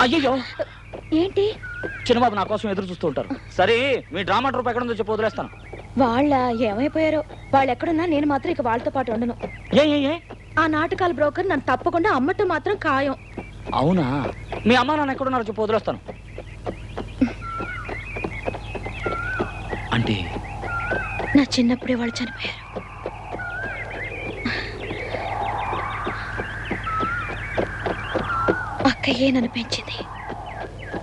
అయ్యో ఏంటి? చిన్నబాబు నా కోసం ఎదురు చూస్తూ ఉంటారు. సరే మీ డ్రామా ట్రూప్ ఎక్కడ ఉందో చెప్పి వదిలేస్తాను. వాళ్ళ ఏమైపోయారో. వాళ్ళు ఎక్కడున్నా నేను మాత్రం ఇక వాళ్ళతో పాటు ఉండను. ఏ ఆ నాటకాల బ్రోకర్ నన్ను తప్పకుండా అమ్మటం మాత్రం ఖాయం. అవునా? మీ అమ్మా నాన్న ఎక్కడున్నారో చెప్పి వదిలేస్తాను. అంటే నా చిన్నప్పుడే వాళ్ళు చనిపోయారు. అక్కయ్యే నన్ను పెంచింది,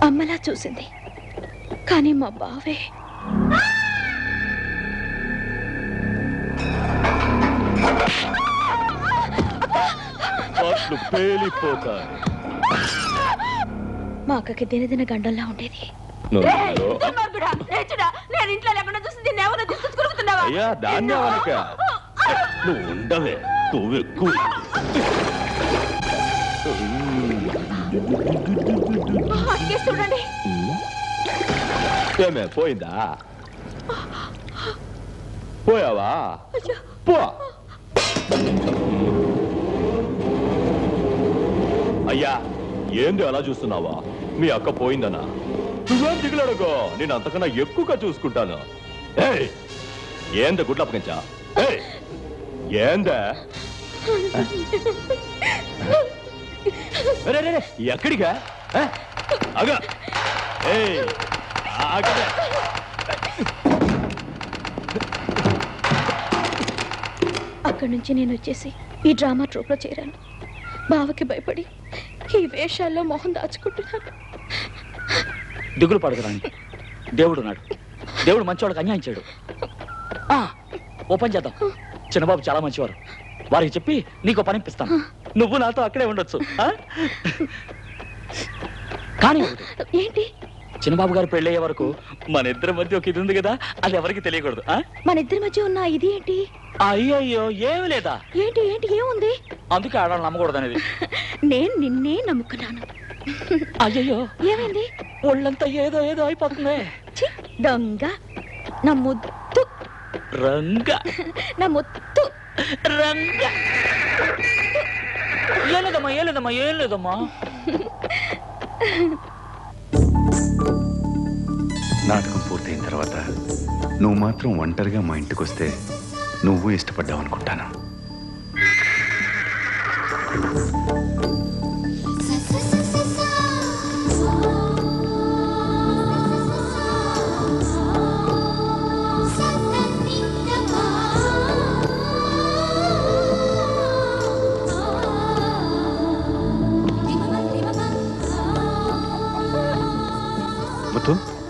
అమ్మలా చూసింది. కానీ మా బావే మా అక్కకి దినదిన గండంలా ఉండేది. నేను ఇంట్లో లేకుండా చూసి దీన్ని ఎవరో తీసుకొచ్చుకుంటున్నావా? నువ్వు ఉండవే, నువ్వు ఎక్కువ చూడండి. ఏమే పోయిందా? పోయావా? పో. అయ్యా ఏంది అలా చూస్తున్నావా? మీ అక్క పోయిందనా? నువ్వేం దిగులడుకో, నేను అంతకన్నా ఎక్కువగా చూసుకుంటాను. ఏంద గుడ్ల అప్పగించా? ఏందా? ఎక్కడిగా? అగా అక్కడి నుంచి నేను వచ్చేసి ఈ డ్రామా ట్రూప్ లో చేరాను. బావకి భయపడి ఈ వేషాల్లో మొహం దాచుకుంటున్నాను. దిగులు పడదురాని, దేవుడు ఉన్నాడు. దేవుడు మంచివాడికి అన్యాయం చేయడు. ఓ పని చేద్దాం, చిన్నబాబు చాలా మంచివారు. వారికి చెప్పి నీకు పని ఇప్పిస్తాను. నువ్వు నాతో అక్కడే ఉండొచ్చు. కానీ ఏంటి? చిన్నబాబు గారు పెళ్ళయ్యే వరకు మన ఇద్దరి మధ్య ఒక ఇది ఉంది కదా, అది ఎవరికి తెలియకూడదు. మన ఇద్దరి మధ్య ఉన్న ఇది ఏంటి? అయ్యో ఏమి లేదా? ఏంటి ఏంటి ఏముంది? అందుకే ఆడాలి నమ్మకూడదు అనేది. నేను నిన్నే నమ్ముకున్నాను. అయ్యో ఏమైంది? ఒళ్ళంతా ఏదో ఏదో అయిపోతుంది. దొంగ నా ముద్దు రంగ, నా ముద్దు రంగ. ఏలేదమ్మా ఏలేదమ్మా ఏం లేదమ్మా. నాటకం పూర్తయిన తర్వాత నువ్వు మాత్రం ఒంటరిగా మా ఇంటికి వస్తే నువ్వు ఇష్టపడ్డావు అనుకుంటాను.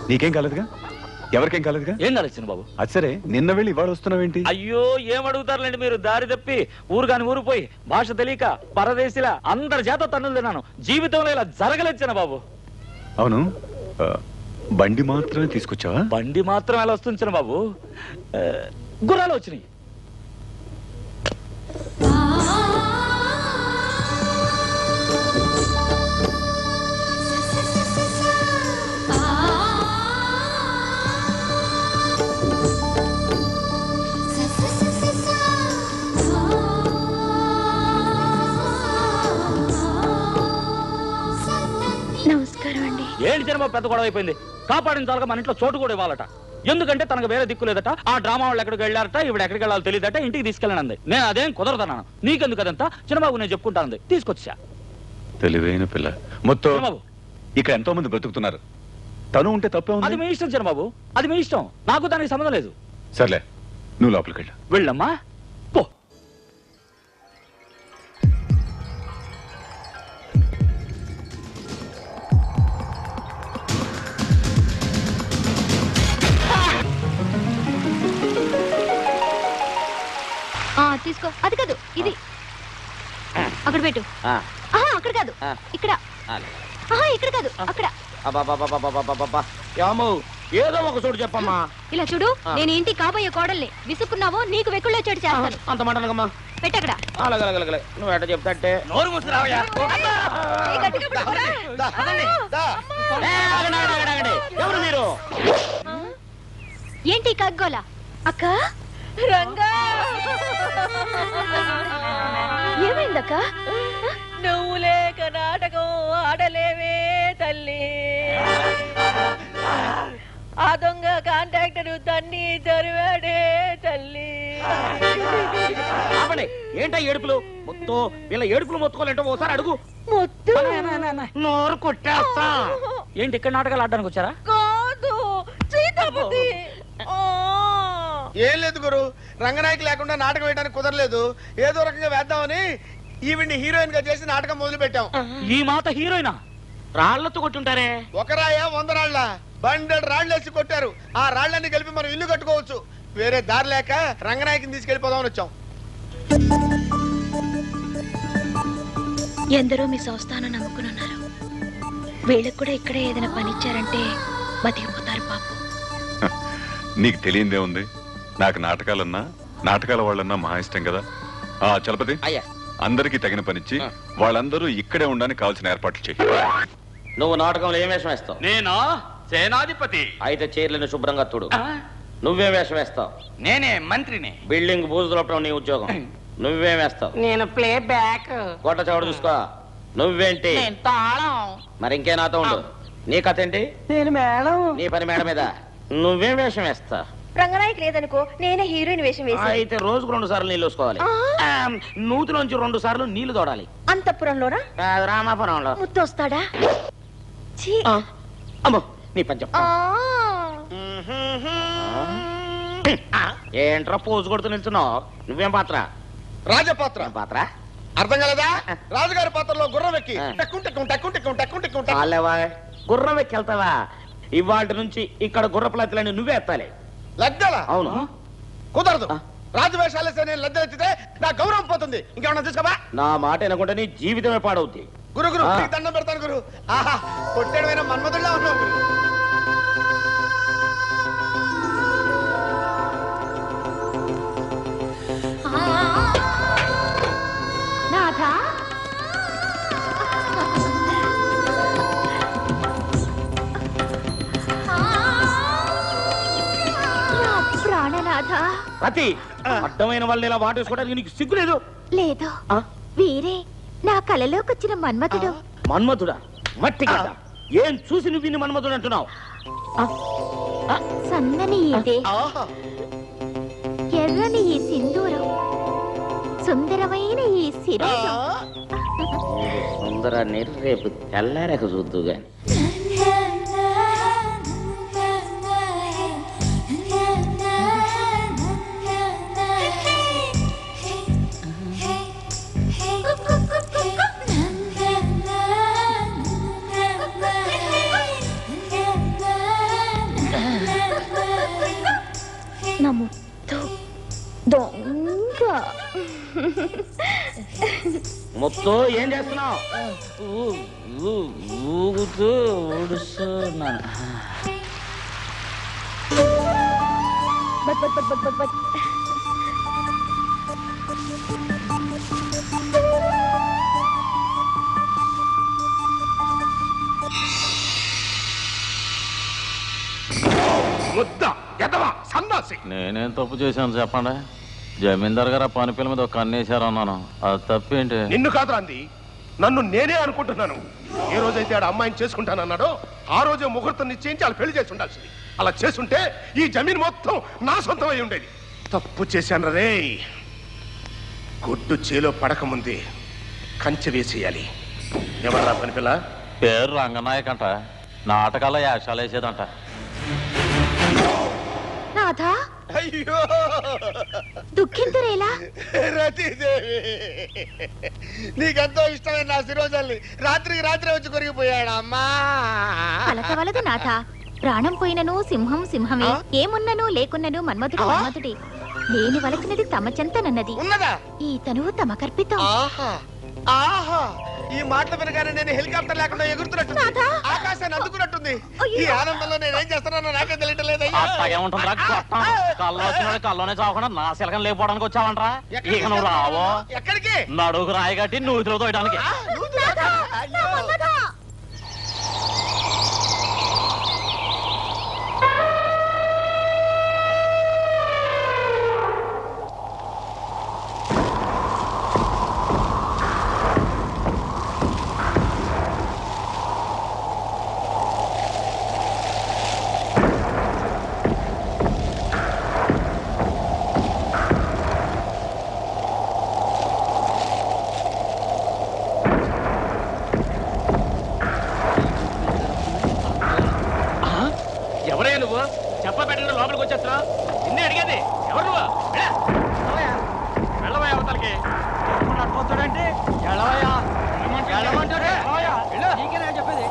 నీకేం కాలేదుగా? ఎవరికేం కాలేదుగా? ఏం కాలేదు చిన్నబాబు. అది సరే, నిన్న వెళ్ళి ఇవాళ వస్తున్నావేంటి? అయ్యో ఏం అడుగుతారులేండి మీరు. దారి తప్పి ఊరు కాని ఊరిపోయి భాష తెలియక పరదేశిలా అందరి చేత తన్నులు తిన్నాను. జీవితంలో ఇలా జరగలేదు చిన్నబాబు. అవును, బండి మాత్రమే తీసుకొచ్చావా? బండి మాత్రం ఎలా వస్తుంది చిన్నబాబు? గుర్రాలు వచ్చినాయి. ఏంటి చిన్నబాబు పెద్ద గొడవ అయిపోయింది. కాపాడిన చాలక మన ఇంట్లో చోటు కూడా ఇవ్వాలట. ఎందుకంటే తనకు వేరే దిక్కు లేదట. ఆ డ్రామా వాళ్ళు ఎక్కడికి వెళ్ళారట, ఇవిడ ఎక్కడికి వెళ్ళాలో తెలియదట. ఇంటికి తీసుకెళ్ళనంది. నేను అదేం కుదరదన్నాను. నీకెందుకు అదంతా? చిన్నబాబు నేను చెప్పుకుంటానంది. తీసుకొచ్చా. తెలివైన పిల్ల. మొత్తం ఇక్కడ ఎంతో మంది బ్రతుకుతున్నారు. తను ఉంటే తప్పే ఉంది. అది మీ ఇష్టం చిన్నబాబు, అది మీ ఇష్టం. నాకు దానికి సంబంధం లేదు. సర్లే, నువ్వు లోపలికి వెళ్ళు. వెళ్ళమ్మా పో. తీసుకో. అది కాదు, ఇది అక్కడ పెట్టు. అక్కడ కాదు, ఇక్కడ. ఇక్కడ కాదు, అక్కడ. ఏదో ఒక చోటు చెప్పమ్మా. ఇలా చూడు, నేను ఇంటి కాబోయే కోడల్ని. విసుక్కున్నావో నీకు వెక్కుల్లో చోటు చేస్తాను. అంత మాటలకమ్మా. పెట్టక్కడ. అలాగే నువ్వు ఎట చెప్తాంటే నోరు మూసుకురావయ్యా. ఎవరు మీరు? ఏంటి కగ్గోలా? అక్క రంగా, ఏమైందక్క? నువ్వు లేక నాటకం ఆడలేవే తల్లి. దొంగ కాంట్రాక్టర్ తన్ని తరివాడే తల్లి. ఆపండి. ఏంటా ఏడుపులు మొత్తం వీళ్ళ ఏడుపులు మొత్తుకోలేంటో ఓసారి అడుగు. మొత్తం నోరు కొట్టేస్తా. ఏంటి ఇక్కడ నాటకాలు ఆడడానికి వచ్చారా? కాదు సీతాపతి. ఏం లేదు గురు, రంగనాయకి లేకుండా నాటకం వేయడానికి కుదరలేదు. ఏదో రకంగా వేద్దామని ఈవిడ్ని హీరోయిన్ గా చేసి నాటకం మొదలు పెట్టాం. ఈ మాత హీరోయినా? రాళ్లతో కొట్టుంటారే. ఒక రాయ 100 రాళ్ల 100 రాళ్ళు వేసి కొట్టారు. ఆ రాళ్ళని కలిపి మనం ఇల్లు కట్టుకోవచ్చు. వేరే దారి లేక రంగనాయకిని తీసుకెళ్లిపోదామని వచ్చాం. ఎందరో మీ సంస్థానం నమ్ముకున్నారు. వీళ్ళకి కూడా ఇక్కడే ఏదైనా పని ఇచ్చారంటే బతికిపోతారు పాపం. నీకు తెలియందే ఉంది. నాకు నాటకాలన్నా నాటకాల వాళ్ళన్నా మహా ఇష్టం కదా. చలపతి, అయ్యా, అందరికీ తగిన పనిచ్చి వాళ్ళందరూ ఇక్కడే ఉండడానికి కావాల్సిన ఏర్పాట్లు చెయ్యి. నువ్వు నాటకంలో ఏం వేషం వేస్తావు? నేనా సేనాధిపతి. అయితే చీరలను శుభ్రంగా తుడు. నువ్వేం వేషం వేస్తావు? నేనే మంత్రిని. బిల్డింగ్ బూజులపడం నీ ఉద్యోగం. నువ్వేం వేస్తావు? నేను ప్లే బ్యాక్. కోట చవడు చూసుకో. నువ్వేంటి? తాళం. మరి ఇంకే నాతో ఉండు. నీ కథ ఏంటి? నేను మేడం. నీ పని మేడ మీద. నువ్వేం వేషం వేస్తా? రంగనాయక్ లేదనుకో, నేనే హీరోయిన్ వేషం వేసి. అయితే రోజుకు 2 సార్లు నీళ్ళు వేసుకోవాలి. నూతిలోంచి 2 సార్లు నీళ్లు తోడాలి. అంతఃపురంలోనా? రామాపురంలో. ముత్తొస్తాడా? అమ్మో, నీ పంచం. ఏంట్రా పోజు కొడుతూ నిల్చున్నావు? నువ్వేం పాత్ర? రాజపాత్ర. పాత్ర అర్థం కలదా? రాజుగారి పాత్రలో గుర్రం ఎక్కి టక్కుంటెక్కుంటెక్కుంటెక్కుంటెక్కుంటెక్కుంటె చాలేవా? గుర్రం ఎక్కి వెళ్తావా? ఇవాళ నుంచి ఇక్కడ గుర్రపులెత్తలని నువ్వే ఎత్తాలి. లగ్గల? అవును. కుదరదు. రాజు వేషాలేసే నేను లద్దెత్తితే నా గౌరవం పోతుంది. ఇంకేమన్నా తీసుకోబా. నా మాట వినకుంటే నీ జీవితమే పాడవుద్ది. గురు గురు నీకు దండం పెడతాను గురు. ఆహా, కొట్టేడమైన మన్మధుడిలా ఉన్నావు గురు. నాథా, ప్రాణనాథ. రతి, అడ్డమైన వాళ్ళు ఇలా వాటేసుకోవడానికి నీకు సిగ్గులేదు? లేదు, వీరే నా కలలోకొచ్చిన మన్మథుడు. మన్మధుడా? మట్టి కదా. ఏం చూసి నువ్వు ఇన్ని మన్మధుడు అంటున్నావు? సన్నని ఈ దేహం, ఎర్రని ఈ సింధూరం, సుందరమైన ఈ శిరోజం. సుందరాన్ని రేపు తెల్లారేక చూద్దు గాని. నా ముత్తు దొంగ. మొత్తం ఏం చేస్తున్నావు? ఊగుతూ ఊడుస్తున్నాను. But but but but but but. నేనేం తప్పు చేశాను చెప్పండి? జమీందార్ గారు ఆ పని పిల్ల మీద ఒక కన్నేశారు అన్నాను. అది తప్పేంటి? నిన్ను కాదు అంది, నన్ను నేనే అనుకుంటున్నాను. ఏ రోజైతే ఆడ అమ్మాయిని చేసుకుంటానన్నాడో ఆ రోజే ముహూర్తం నిశ్చయించి వాళ్ళు పెళ్లి చేసి ఉండాల్సింది. అలా చేసుంటే ఈ జమీన్ మొత్తం నా సొంతం అయి ఉండేది. తప్పు చేశాను రే. గుడ్డు చేలో పడకముందే కంచె వేసేయాలి. ఎవర్రా పని పిల్ల? పేరు రంగనాయక్ అంట. నాటకాల్లో యాషాలు వేసేదంట. నాథా, అయ్యో దుఃఖింతురేలా? రతీదేవి, నీకెంతో ఇష్టమైన నా శిరోజల్ని రాత్రికి రాత్రి వచ్చి కొరిగిపోయాడా అమ్మా? పలకవలదు నాథా, ప్రాణం పోయినను సింహం సింహమే, ఏమున్నను లేకున్నను మన్మధుడు మన్మధుడే. లేని వలసినది తమ చెంతనన్నది. ఉన్నదా? ఈ తనువు తమ కర్పితం. ఆహా ఆహా, ఈ మాటలు వినగానే నేను హెలికాప్టర్ లేకుండా ఎగురుతున్నట్టుంది, ఆకాశాన్ని అందుకున్నట్టుంది. ఈ ఆనందంలో నేనేం చేస్తున్నానో నాకే తెలియటం లేదయ్యా. కల్లోనే చావకుండా నా శిలకం లేకపోవడానికి వచ్చావంటరా? ఇక నువ్వు రావో? ఎక్కడికి? నడుగు రాయి కట్టి నువ్వు తిరుగుతోయడానికి. చెప్ప పెట్టండి లోపలికి వచ్చేస్తున్నా ఇన్ని అడిగేది ఎవరు నువ్వు వెళ్ళవా అవతలకి పోతాడంటే చెప్పేది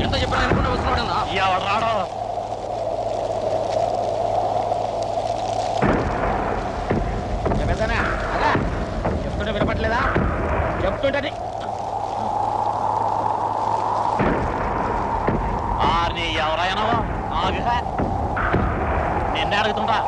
ఎంత చెప్పాను అనుకుంటే వస్తున్నాడు రాడు చెప్తుంటే వినపట్లేదా చెప్తుంటే ఎవరైనా నిన్నే అడుగుతుంటా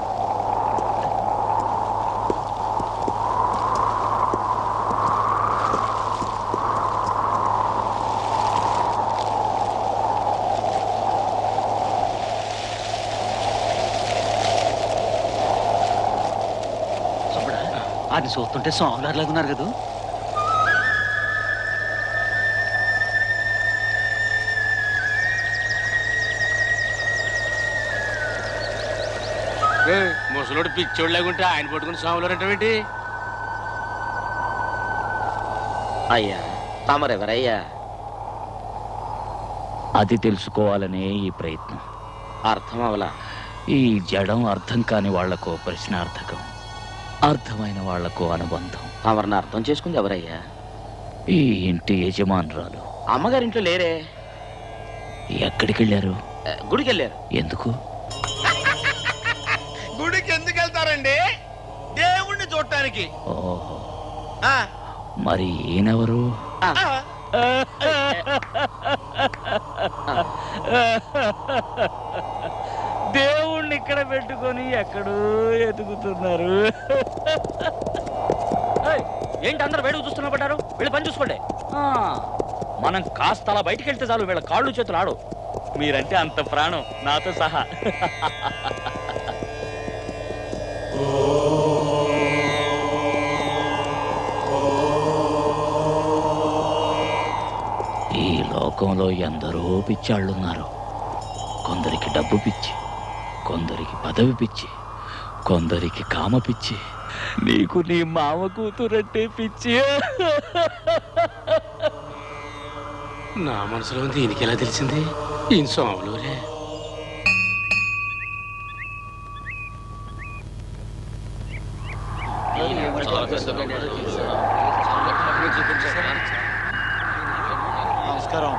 అది చూస్తుంటే స్వామిగారు లాగున్నారు కదా. ముసలోడు పిచ్చోడు లేకుంటే ఆయన పట్టుకుని స్వాములు ఏంటి? అయ్యా తమరెవరయ్యా? అది తెలుసుకోవాలనే ఈ ప్రయత్నం. అర్థం అవలా? ఈ జడం అర్థం కాని వాళ్లకు ప్రశ్నార్థకం, అర్థమైన వాళ్లకు అనుబంధం. తమరిని అర్థం చేసుకుంది ఎవరయ్యా? ఈ ఇంటి యజమానురాలు. అమ్మగారింట్లో లేరే. ఎక్కడికి వెళ్ళారు? గుడికి వెళ్ళారు. ఎందుకు? గుడికి ఎందుకు వెళ్తారండి? దేవుణ్ణి చూడటానికి. ఓహో, మరి ఈయనెవరు? దేవుణ్ణి ఇక్కడ పెట్టుకొని ఎక్కడో ఎదుగుతున్నారు. ఏంటి అందరు వేడుకు చూస్తున్నా పడ్డారు? వీళ్ళు పని చూసుకోండి. మనం కాస్త అలా బయటికి వెళ్తే చాలు వీళ్ళ కాళ్ళు చేతులు ఆడు. మీరంటే అంత ప్రాణం నాతో సహా. ఈ లోకంలో ఎందరో పిచ్చాళ్ళున్నారు. కొందరికి డబ్బు పిచ్చి, కొందరికి పదవి పిచ్చి, కొందరికి కామ పిచ్చి. నీకు నీ మామ కూతురంటే పిచ్చి. నా మనసులో దీనికి ఎలా తెలిసింది? ఈయన స్వాములోనే. నమస్కారం.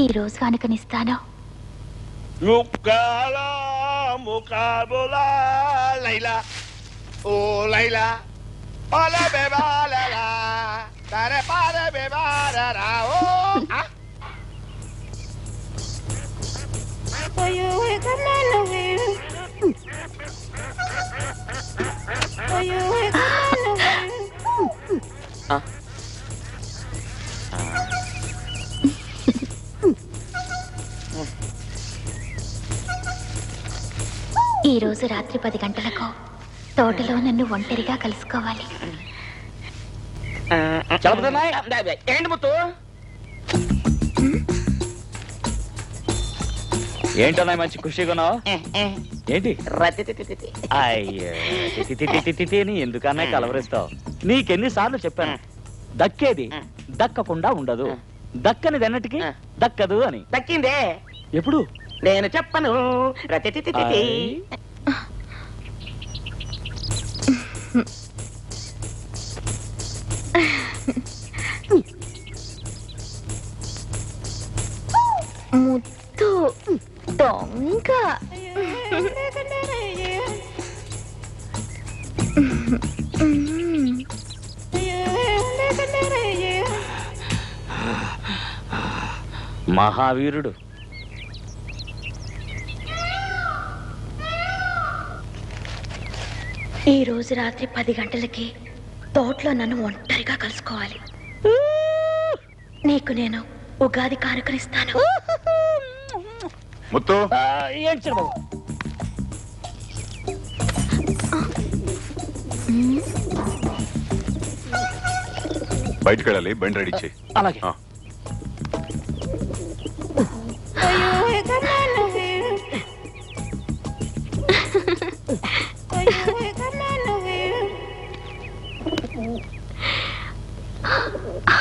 ఈ రోజు కానుకనిస్తాను. లైలా ఓ లైలా పాలే బేబాలలా తరే పాలే బేబాలరా ఓ ఈ రోజు రాత్రి 10 గంటలకు తోటలో నన్ను ఒంటరిగా కలుసుకోవాలి. ఏంటి ముత్తు? ఏంటన్నా మంచి ఖుషిగా ఉన్నావు? ఏంటి అయ్యో ఎందుకన్నా కలవరిస్తావు? నీకెన్నిసార్లు చెప్పాను, దక్కేది దక్కకుండా ఉండదు, దక్కనిది ఎన్నటికి దక్కదు అని. దక్కిందే. ఎప్పుడు? నేను చెప్పను. ముద్దు ఇంకా మహావీరుడు. ఈ రోజు రాత్రి 10 గంటలకి తోటలో నన్ను ఒంటరిగా కలుసుకోవాలి. నీకు నేను ఉగాది కానుకనిస్తాను. ముత్తు ఏంటి చిన్నబాబు? బయటకు వెళ్ళాలి, బండి రెడీ చేయి. అలాగే.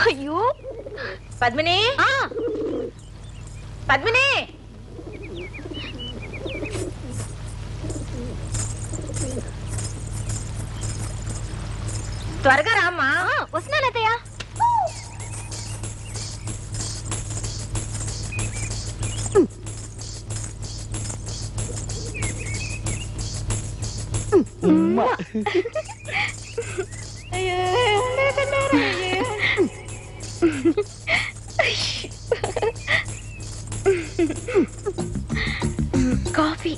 అయ్యో పద్మిని, పద్మిని, త్వరగా రామ్మా. వస్తున్నాను అత్తయ్య. కాఫీ.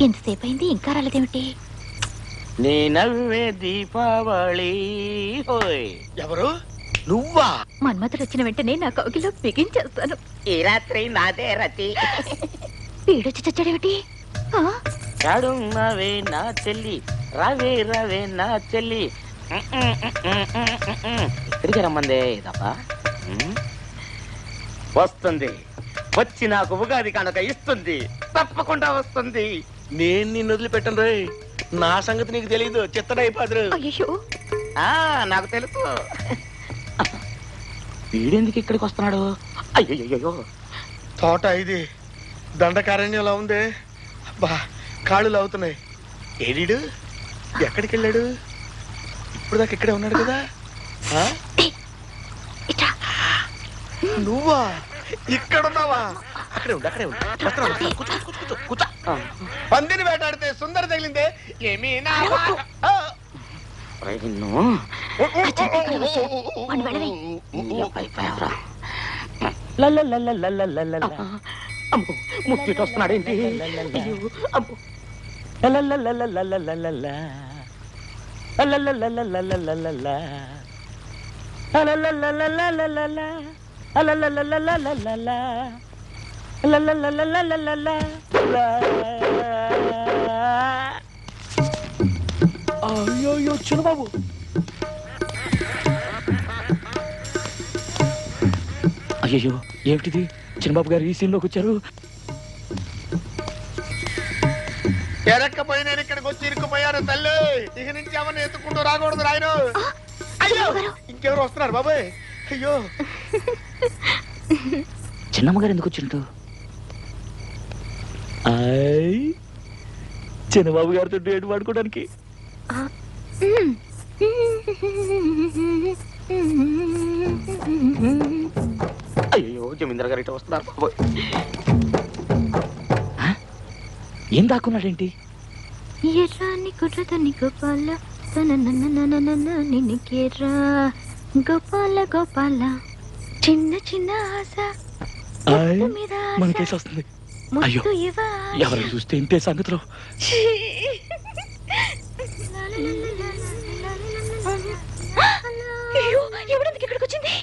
ఎంతసేపు అయింది ఇంకా రాలేదేమిటి? నీ నవ్వే దీపావళి. హోయ్. ఎవరు? నువ్వా? మన్మథుడు వచ్చిన వెంటనే నా కౌగిలో బిగించేస్తాను. ఈ రాత్రి నాదే రతి. వీడొచ్చి చచ్చాడేమిటి? చాడున్నవే నా చెల్లి, రవే రవే నా చెల్లి. ఎక్కడికి రమ్మందే తప్ప వస్తుంది. వచ్చి నాకు ఉగాది కనుక ఇస్తుంది. తప్పకుండా వస్తుంది. నేను నిన్ను వదిలిపెట్టను రే. నా సంగతి నీకు తెలీదు. చిత్తడైపోదురు. అయ్యో నాకు తెలుసు. వీడెందుకు ఇక్కడికి వస్తున్నాడు? అయ్యో తోట ఇది దండకారణ్యంలో ఉంది. అబ్బా కాళ్ళు అవుతున్నాయి. ఏడీడు ఎక్కడికి వెళ్ళాడు? ఇప్పుడు దాకా ఇక్కడే ఉన్నాడు కదా. నువ్వా? ఇక్కడున్నావా? అక్కడే ఉండు, అక్కడే ఉండు. కూర్చో. పందిని వేటాడితే సుందర తగిలిందే. ఏమీ ముక్తిటి వస్తున్నాడేంటి? అయ్యో చిన్నబాబు, అయ్యో ఏమిటిది? చిన్నబాబు గారు ఈ సీన్లోకి వచ్చారు. ఎరక్కపోయి నేను ఇక్కడికి వచ్చి ఇరుక్కుపోయాను తల్లి. ఇక నుంచి ఎవరిని ఎత్తుకుంటూ రాకూడదు రాయను. అయ్యో ఇంకెవరు వస్తున్నారు బాబాయ్? అయ్యో చిన్నమ్మ గారు ఎందుకు వచ్చినట్టు? చిన్నబాబు గారితో డేట్ వాడుకోవడానికి. అయ్యో జమీందార్ గారు ఇట్లా వస్తున్నారు బాబోయ్. ఏం దాక్కున్నాడేంటి? ఎర్రాని కుట్రతని గోపాల నిన్నికేరా గోపాల గోపాల చిన్న చిన్న ఆశ మనకేసి వస్తుంది. అయ్యో ఎవరు చూస్తే ఇంతే సంగతిలో. ఎవరెందుకు ఇక్కడికి వచ్చింది?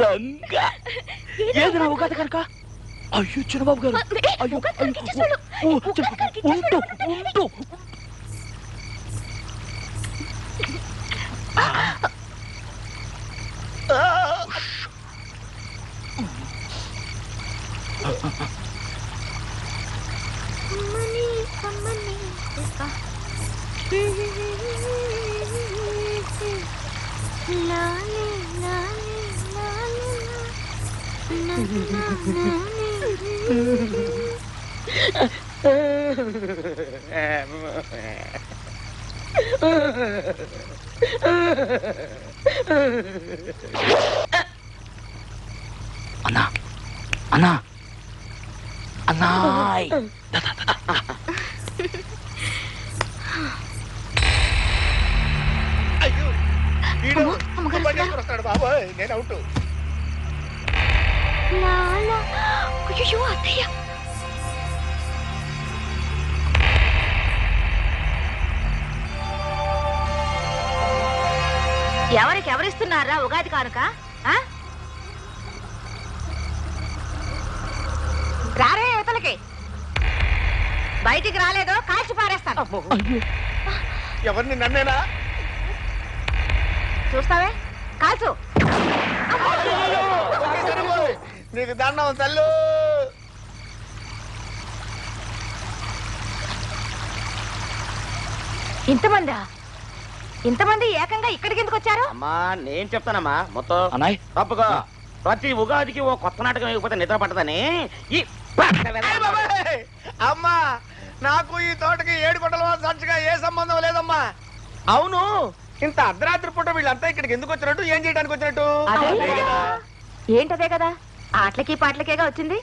రంగా ఏది నా ఉగాది కనుక? అయ్యో చిన్నబాబు గారు, అయ్యో ఉంటూ ఉంటూ అన్నా అన్నా అన్నాయ్ అయ్యో వీడు బండి ఎత్తుకొని వస్తాడు బాబోయ్, నేను అవుట్. అయ్యో అత్తయ్య, ఎవరికి ఎవరిస్తున్నారా ఉగాది కానుక? రారే యువతలకి, బయటికి రాలేదో కాల్చి పారేస్తాను. ఎవరిని నన్నేనా? చూస్తావే, కాల్చు. నీకు దండం తల్లు. ఇంతమంది ఏకంగా ఇక్కడికి ఎందుకు వచ్చారు? అమ్మా నేను చెప్తానమ్మా మొత్తం అన్నాయ్ తప్పుగా. ప్రతి ఉగాదికి ఓ కొత్త నాటకం వేయకపోతే నిద్ర పట్టదని ఈ అమ్మా, నాకు ఈ తోటకి 7 గుంటల సాక్షిగా ఏ సంబంధం లేదమ్మా. అవును, ఇంత అర్ధరాత్రి పూట వీళ్ళంతా ఇక్కడికి ఎందుకు వచ్చినట్టు, ఏం చేయడానికి వచ్చినట్టు? ఏంటదే కదా, ఆటలకి పాటలకేగా వచ్చింది.